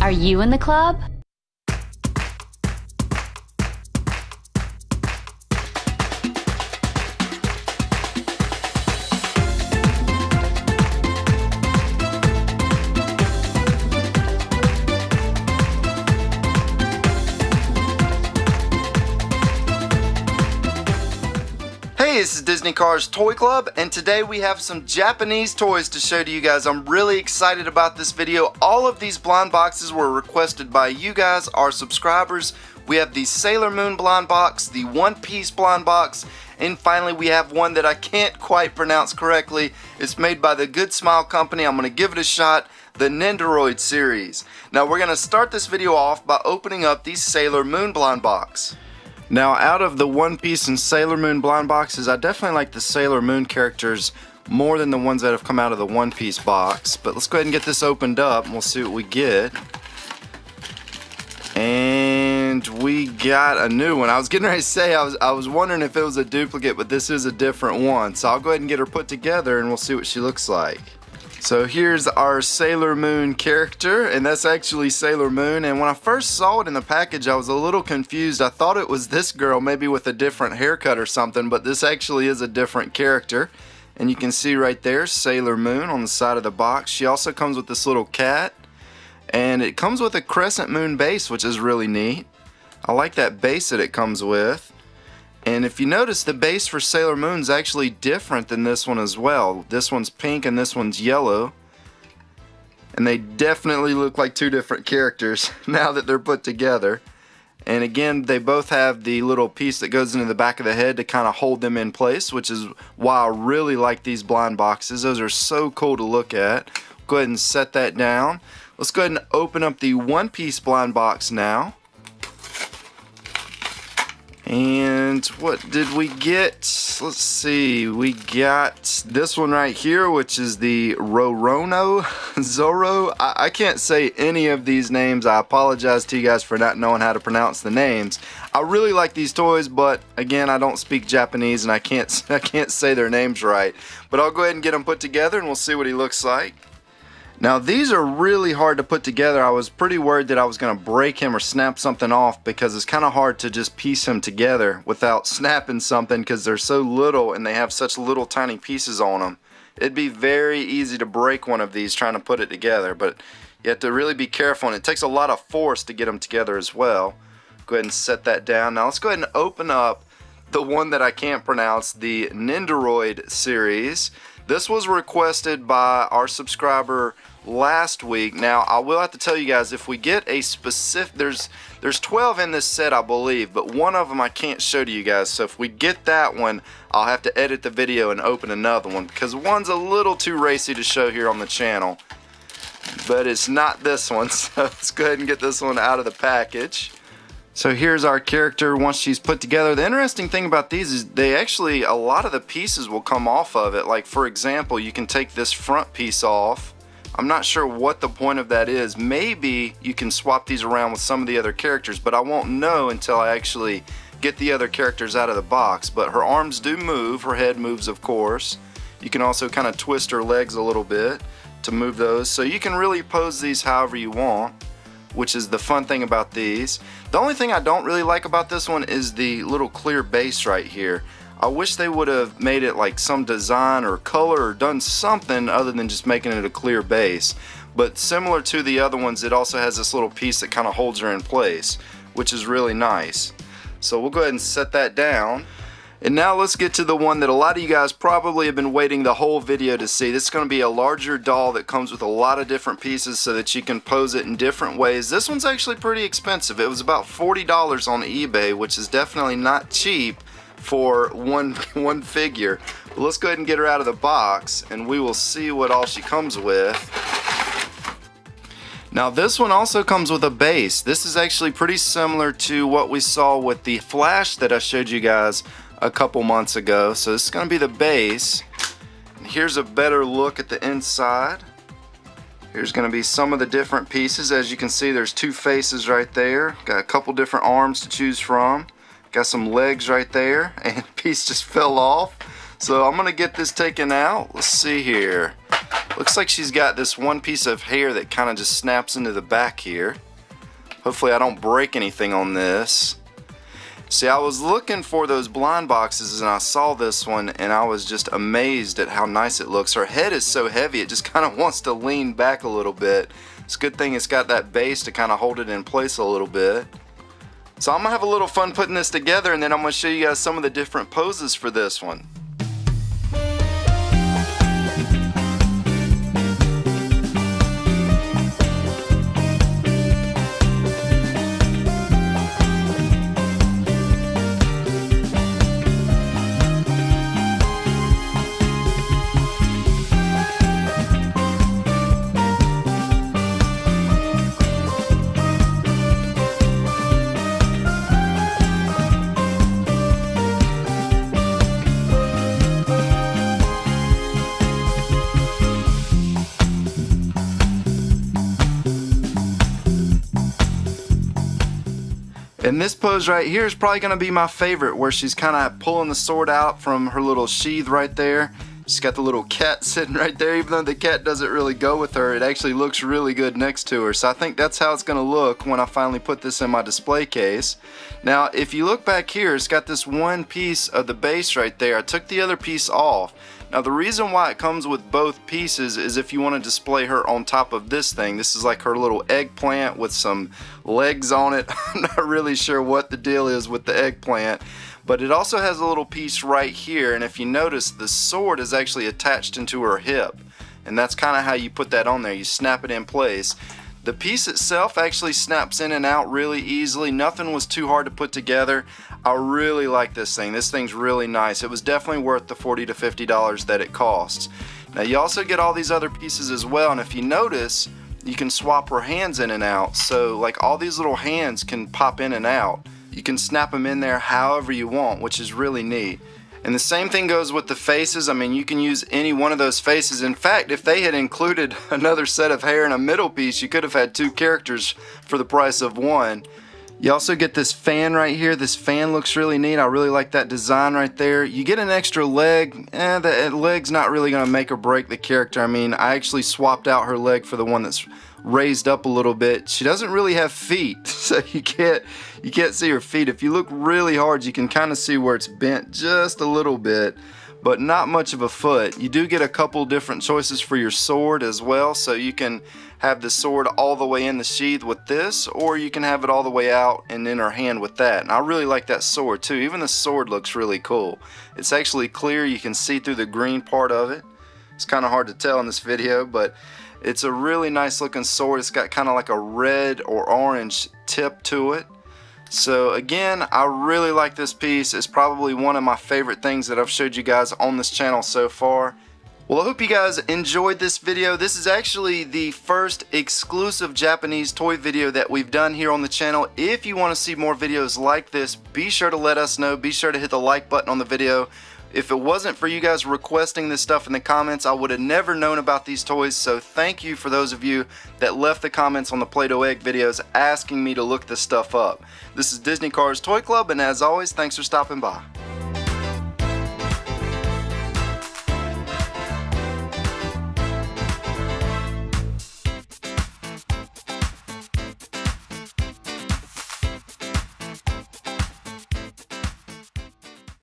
Are you in the club? Hey, this is Disney Cars Toy Club, and today we have some Japanese toys to show to you guys. I'm really excited about this video. All of these blind boxes were requested by you guys, our subscribers. We have the Sailor Moon blind box, the One Piece blind box, and finally we have one that I can't quite pronounce correctly. It's made by the Good Smile Company. I'm going to give it a shot. The Nenderoid series. Now we're going to start this video off by opening up the Sailor Moon blind box. Now, out of the One Piece and Sailor Moon blind boxes, I definitely like the Sailor Moon characters more than the ones that have come out of the One Piece box. But let's go ahead and get this opened up and we'll see what we get. And we got a new one. I was getting ready to say, I was wondering if it was a duplicate, but this is a different one. So I'll go ahead and get her put together and we'll see what she looks like. So here's our Sailor Moon character, and that's actually Sailor Moon. And when I first saw it in the package, I was a little confused. I thought it was this girl, maybe with a different haircut or something, but this actually is a different character. And you can see right there, Sailor Moon on the side of the box. She also comes with this little cat, and it comes with a crescent moon base, which is really neat. I like that base that it comes with. And if you notice, the base for Sailor Moon is actually different than this one as well. This one's pink and this one's yellow. And they definitely look like two different characters now that they're put together. And again, they both have the little piece that goes into the back of the head to kind of hold them in place, which is why I really like these blind boxes. Those are so cool to look at. Go ahead and set that down. Let's go ahead and open up the One Piece blind box now. And what did we get? Let's see. We got this one right here, which is the Rorono Zoro. I can't say any of these names. I apologize to you guys for not knowing how to pronounce the names. I really like these toys, but again, I don't speak Japanese and I can't say their names right. But I'll go ahead and get them put together and we'll see what he looks like. Now these are really hard to put together. I was pretty worried that I was going to break him or snap something off because it's kind of hard to just piece him together without snapping something because they're so little and they have such little tiny pieces on them. It'd be very easy to break one of these trying to put it together, but you have to really be careful and it takes a lot of force to get them together as well. Go ahead and set that down. Now let's go ahead and open up the one that I can't pronounce, the Nenderoid series. This was requested by our subscriber last week. Now I will have to tell you guys, if we get a specific, there's 12 in this set I believe, but one of them I can't show to you guys, so if we get that one I'll have to edit the video and open another one because one's a little too racy to show here on the channel, but it's not this one. So let's go ahead and get this one out of the package. So here's our character once she's put together. The interesting thing about these is they actually, a lot of the pieces will come off of it. Like for example, you can take this front piece off. I'm not sure what the point of that is. Maybe you can swap these around with some of the other characters, but I won't know until I actually get the other characters out of the box. But her arms do move, her head moves of course. You can also kind of twist her legs a little bit to move those. So you can really pose these however you want, which is the fun thing about these. The only thing I don't really like about this one is the little clear base right here. I wish they would have made it like some design or color or done something other than just making it a clear base. But similar to the other ones, it also has this little piece that kind of holds her in place, which is really nice. So we'll go ahead and set that down. And now let's get to the one that a lot of you guys probably have been waiting the whole video to see. This is going to be a larger doll that comes with a lot of different pieces so that you can pose it in different ways. This one's actually pretty expensive. It was about $40 on eBay, which is definitely not cheap for one figure. But let's go ahead and get her out of the box and we will see what all she comes with. Now this one also comes with a base. This is actually pretty similar to what we saw with the Flash that I showed you guys a couple months ago. So this is going to be the base. And here's a better look at the inside. Here's going to be some of the different pieces. As you can see, there's two faces right there. Got a couple different arms to choose from. Got some legs right there, and a piece just fell off. So I'm going to get this taken out. Let's see here. Looks like she's got this one piece of hair that kind of just snaps into the back here. Hopefully I don't break anything on this. See, I was looking for those blind boxes and I saw this one and I was just amazed at how nice it looks. Her head is so heavy, it just kind of wants to lean back a little bit. It's a good thing it's got that base to kind of hold it in place a little bit. So I'm going to have a little fun putting this together, and then I'm going to show you guys some of the different poses for this one. And this pose right here is probably going to be my favorite, where she's kind of pulling the sword out from her little sheath right there. She's got the little cat sitting right there. Even though the cat doesn't really go with her, it actually looks really good next to her. So I think that's how it's going to look when I finally put this in my display case. Now, if you look back here, it's got this one piece of the base right there. I took the other piece off. Now, the reason why it comes with both pieces is if you want to display her on top of this thing. This is like her little eggplant with some legs on it. I'm not really sure what the deal is with the eggplant, but it also has a little piece right here, and if you notice, the sword is actually attached into her hip, and that's kind of how you put that on there. You snap it in place. The piece itself actually snaps in and out really easily. Nothing was too hard to put together. I really like this thing. This thing's really nice. It was definitely worth the $40 to $50 that it costs. Now, you also get all these other pieces as well, and if you notice, you can swap her hands in and out. So like all these little hands can pop in and out. You can snap them in there however you want, which is really neat. And the same thing goes with the faces. I mean, you can use any one of those faces. In fact, if they had included another set of hair in a middle piece, you could have had two characters for the price of one. You also get this fan right here. This fan looks really neat. I really like that design right there. You get an extra leg. The leg's not really going to make or break the character. I mean, I actually swapped out her leg for the one that's raised up a little bit. She doesn't really have feet, so you can't see her feet. If you look really hard, you can kind of see where it's bent just a little bit, but not much of a foot. You do get a couple different choices for your sword as well, so you can have the sword all the way in the sheath with this, or you can have it all the way out and in her hand with that. And I really like that sword too. Even the sword looks really cool. It's actually clear. You can see through the green part of it. It's kind of hard to tell in this video, but it's a really nice looking sword. It's got kind of like a red or orange tip to it. So again, I really like this piece. It's probably one of my favorite things that I've showed you guys on this channel so far. Well, I hope you guys enjoyed this video. This is actually the first exclusive Japanese toy video that we've done here on the channel. If you want to see more videos like this, be sure to let us know. Be sure to hit the like button on the video. If it wasn't for you guys requesting this stuff in the comments, I would have never known about these toys. So thank you for those of you that left the comments on the Play-Doh egg videos asking me to look this stuff up. This is Disney Cars Toy Club, and as always, thanks for stopping by.